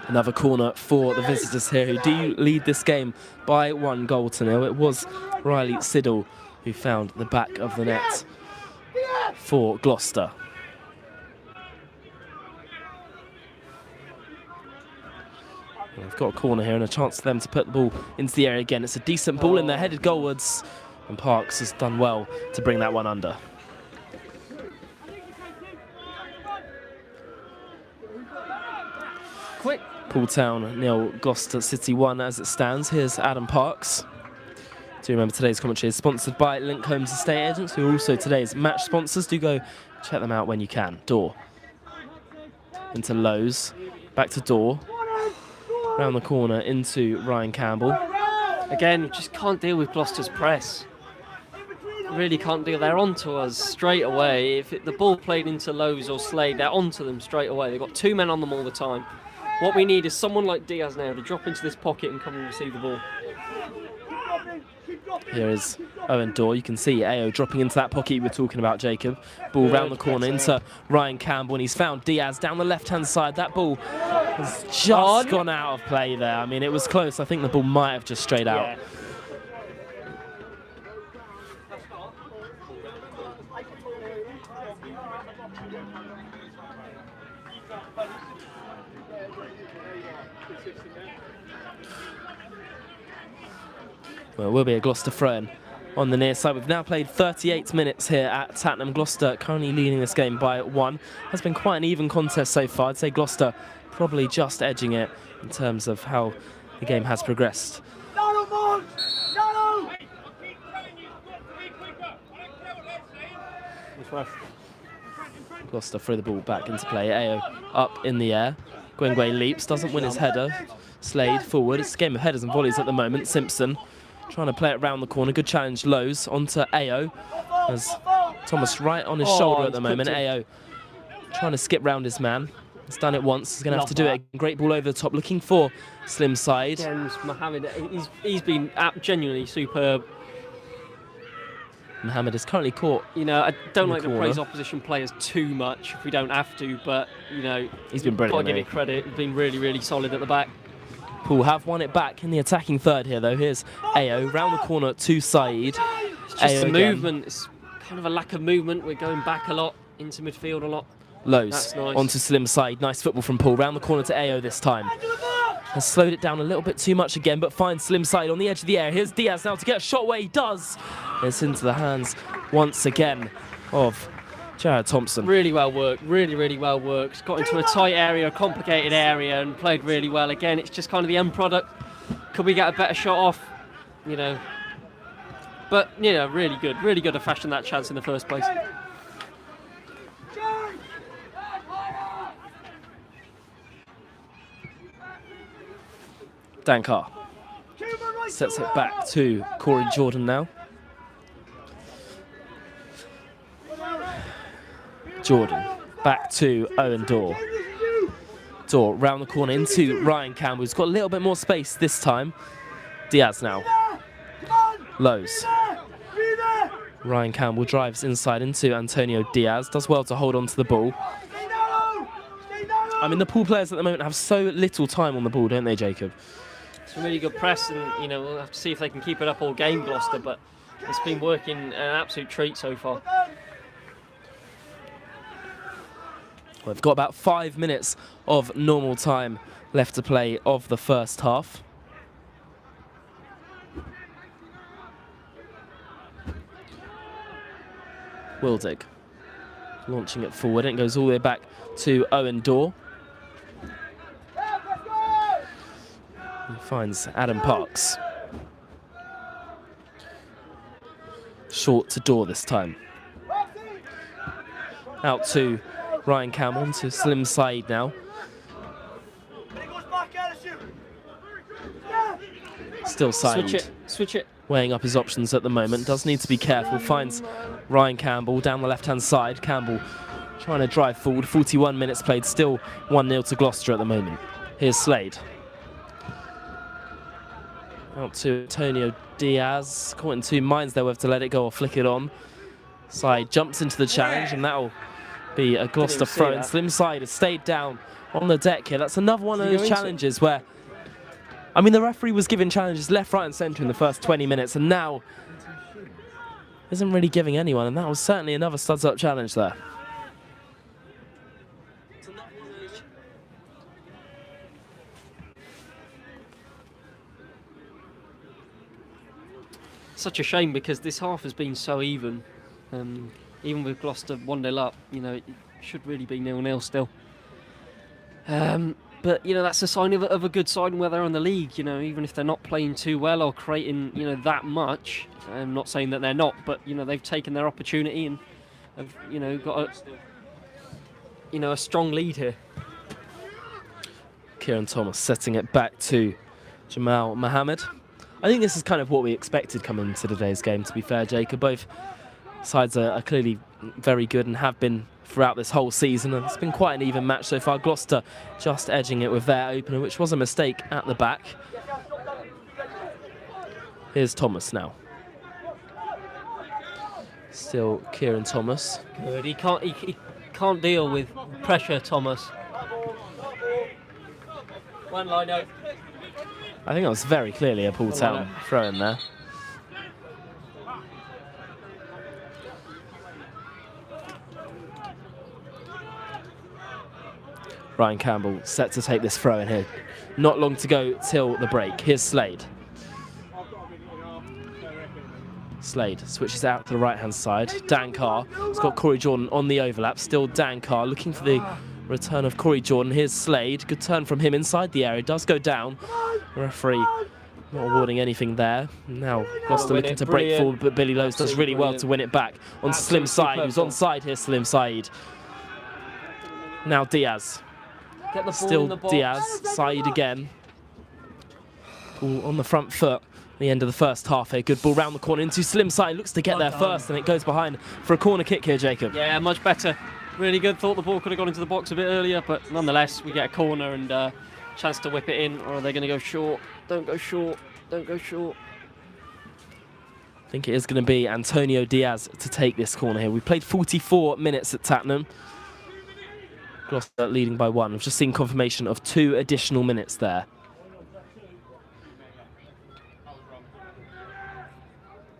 Another corner for the visitors here, who do lead this game by 1-0. It was Riley Siddle who found the back of the net for Gloucester. They've got a corner here and a chance for them to put the ball into the area again. It's a decent ball in there, headed goalwards, and Parks has done well to bring that one under. Quick. Pooltown 0, Gloucester City 1 as it stands. Here's Adam Parks. Do remember today's commentary is sponsored by Link Homes Estate Agents, who are also today's match sponsors. Do go check them out when you can. Dorr into Lowe's, back to Dorr. Round the corner into Ryan Campbell. Again, just can't deal with Gloucester's press. Really can't deal. They're onto us straight away. If the ball played into Lowe's or Slade, they're onto them straight away. They've got 2 men on them all the time. What we need is someone like Diaz now to drop into this pocket and come and receive the ball. Here is Owen Dorr. You can see Ao dropping into that pocket you were talking about, Jacob. Ball round the corner into Ryan Campbell, and he's found Diaz down the left-hand side. That ball has just gone out of play there. I mean, it was close. I think the ball might have just strayed out. Well, it will be a Gloucester throw-in on the near side. We've now played 38 minutes here at Tattenham. Gloucester currently leading this game by 1. Has been quite an even contest so far. I'd say Gloucester probably just edging it in terms of how the game has progressed. Gloucester throw the ball back into play. Ao up in the air. Gwengwe leaps, doesn't win his header. Slade forward. It's a game of headers and volleys at the moment. Simpson trying to play it round the corner. Good challenge, Lowe's onto Ao. As Thomas right on his shoulder at the moment. Ao trying to skip round his man. He's done it once. He's going to have to do it again. Great ball over the top, looking for Slim side. Again, Mohammed, he's been genuinely superb. Mohammed is currently caught. You know, I don't like to corner. praise opposition players too much if we don't have to, but, you know, He's been brilliant. got to give it credit. He's been really, really solid at the back. Poole have won it back in the attacking third here, though. Here's Ayo round the corner to Saeed. It's just the movement. It's kind of a lack of movement. We're going back a lot, into midfield a lot. Lowe's That's nice. onto Slim side. Nice football from Poole. Round the corner to Ayo this time. Has slowed it down a little bit too much again, but finds Slim side on the edge of the area. Here's Diaz now to get a shot where he does. It's into the hands once again of Jared Thompson. Really well worked. Really, really well worked. Got into a tight area, a complicated area, and played really well. Again, it's just kind of the end product. Could we get a better shot off? You know. But, you know, really good. Really good to fashion that chance in the first place. Dan Carr sets it back to Corey Jordan now. Jordan back to Owen Dorr. Dorr round the corner into Ryan Campbell, who's got a little bit more space this time. Diaz now. Lowe's. Ryan Campbell drives inside into Antonio Diaz. Does well to hold on to the ball. I mean, the Poole players at the moment have so little time on the ball, don't they, Jacob? It's a really good press, and, you know, we'll have to see if they can keep it up all game, Gloucester, but it's been working an absolute treat so far. Well, we've got about 5 minutes of normal time left to play of the first half. Wildig launching it forward, and it goes all the way back to Owen Dorr. He finds Adam Parks. Short to Dorr this time. Out to Ryan Campbell, to Slim Saeed now. Still Saeed. Switch it. Weighing up his options at the moment. Does need to be careful. Finds Ryan Campbell down the left-hand side. Campbell trying to drive forward. 41 minutes played. Still 1-0 to Gloucester at the moment. Here's Slade. Out to Antonio Diaz. Caught in two minds there whether to let it go or flick it on. Side jumps into the challenge, and that'll be a Gloucester throw. And Slim Side has stayed down on the deck here. That's another one of those challenges where, I mean, the referee was giving challenges left, right and centre in the first 20 minutes, and now isn't really giving anyone, and that was certainly another studs up challenge there. Such a shame, because this half has been so even. Even with Gloucester 1-0 up, you know, it should really be 0-0 still. But, you know, that's a sign of a good side where they're on the league, you know, even if they're not playing too well or creating, you know, that much. I'm not saying that they're not, but, you know, they've taken their opportunity and have, you know, got a strong lead here. Kieran Thomas setting it back to Jamal Mohammed. I think this is kind of what we expected coming into today's game, to be fair, Jacob. Both sides are clearly very good and have been throughout this whole season, and it's been quite an even match so far. Gloucester just edging it with their opener, which was a mistake at the back. Here's Thomas now. Still Kieran Thomas. Good. He can't deal with pressure, Thomas. One line out. I think that was very clearly a Poole Town throw in there. Ryan Campbell set to take this throw in here. Not long to go till the break. Here's Slade. Slade switches out to the right-hand side. Dan Carr has got Corey Jordan on the overlap. Still Dan Carr looking for the return of Corey Jordan. Here's Slade. Good turn from him inside the area. Does go down. The referee not awarding anything there. Now Gloucester looking to break forward, but Billy Lowe's does really well to win it back on Slim Saeed, who's onside here. Slim Saeed. Now Diaz. Still Diaz. Saeed again. Ball on the front foot. The end of the first half here. Good ball round the corner into Slim Saeed. Looks to get there first, and it goes behind for a corner kick here, Jacob. Yeah, much better. really good. Thought the ball could have gone into the box a bit earlier, but nonetheless, we get a corner and a chance to whip it in. Or are they going to go short? Don't go short. Don't go short. I think it is going to be Antonio Diaz to take this corner here. We played 44 minutes at Tattenham. Gloucester leading by 1. We've just seen confirmation of 2 additional minutes there.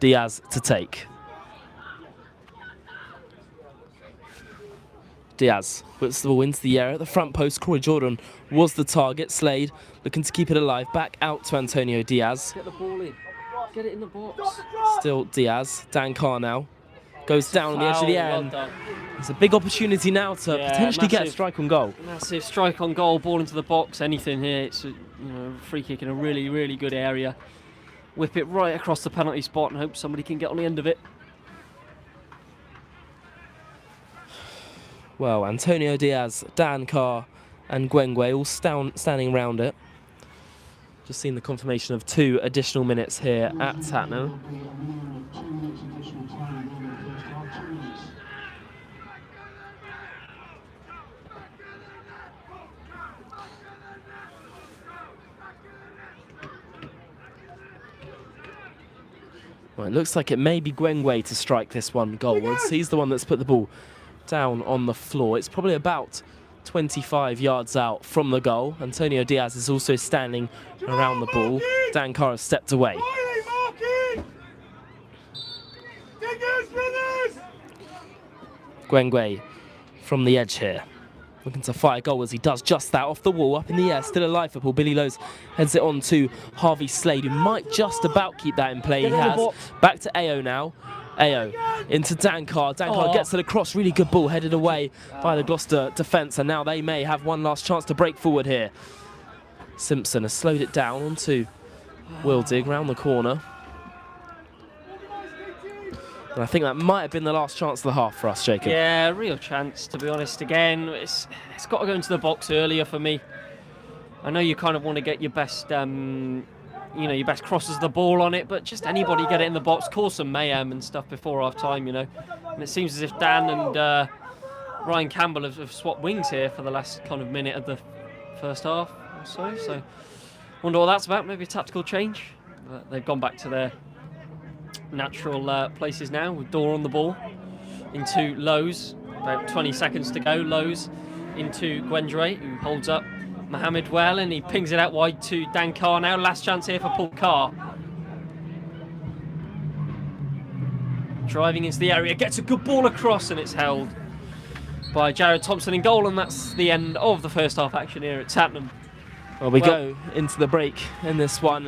Diaz to take. Diaz puts the ball into the air at the front post. Corey Jordan was the target. Slade looking to keep it alive. Back out to Antonio Diaz. Get the ball in. Get it in the box. Still Diaz. Dan Carr now. Goes down on the edge of the air. Well And done. it's a big opportunity now to potentially get a massive. strike on goal. Massive strike on goal, ball into the box, anything here. It's a free kick in a really, really good area. Whip it right across the penalty spot and hope somebody can get on the end of it. Well, Antonio Diaz, Dan Carr and Gwengwe all standing around it. Just seen the confirmation of 2 additional minutes here at Tattenham. Well, it looks like it may be Gwengwe to strike this one goalwards. He's the one that's put the ball down on the floor. It's probably about 25 yards out from the goal. Antonio Diaz is also standing around the ball. Dan Carr has stepped away. Gwengwe from the edge here. Looking to fire goal as he does just that off the wall, up in the air, still alive for Paul. Billy Lowe's heads it on to Harvey Slade, who might just about keep that in play. He has. Back to Ao now. Ao into Dan Carr. Dan Carr gets to the cross. Really good ball headed away by the Gloucester defence, and now they may have one last chance to break forward here. Simpson has slowed it down onto Wildig round the corner. And I think that might have been the last chance of the half for us, Jacob. Yeah, real chance, to be honest. Again, it's got to go into the box earlier for me. I know you kind of want to get your best, your best crosses of the ball on it, but just anybody get it in the box, cause some mayhem and stuff before half time, And it seems as if Dan and Ryan Campbell have swapped wings here for the last kind of minute of the first half or so. So, wonder what that's about. Maybe a tactical change. But they've gone back to their natural places now, with Dore on the ball into Lowe's. About 20 seconds to go. Lowe's into Gwendray, who holds up Mohammed well, and he pings it out wide to Dan Carr now. Last chance here for Paul Carr. Driving into the area, gets a good ball across, and it's held by Jared Thompson in goal, and that's the end of the first half action here at Tattenham. Well, we go into the break in this one.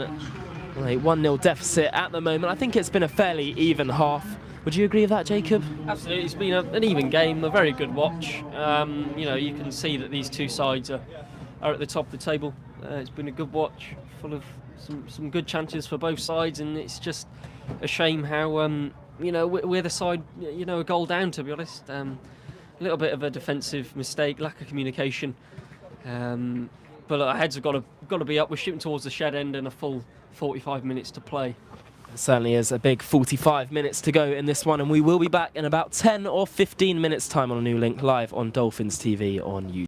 A 1-0 deficit at the moment. I think it's been a fairly even half. Would you agree with that, Jacob? Absolutely, it's been an even game, a very good watch. You can see that these two sides are at the top of the table. It's been a good watch, full of some good chances for both sides, and it's just a shame how we're the side a goal down, to be honest. A little bit of a defensive mistake, lack of communication. But our heads have got to be up. We're shooting towards the shed end and a full 45 minutes to play. It certainly is a big 45 minutes to go in this one, and we will be back in about 10 or 15 minutes time on a new link live on Dolphins TV on YouTube.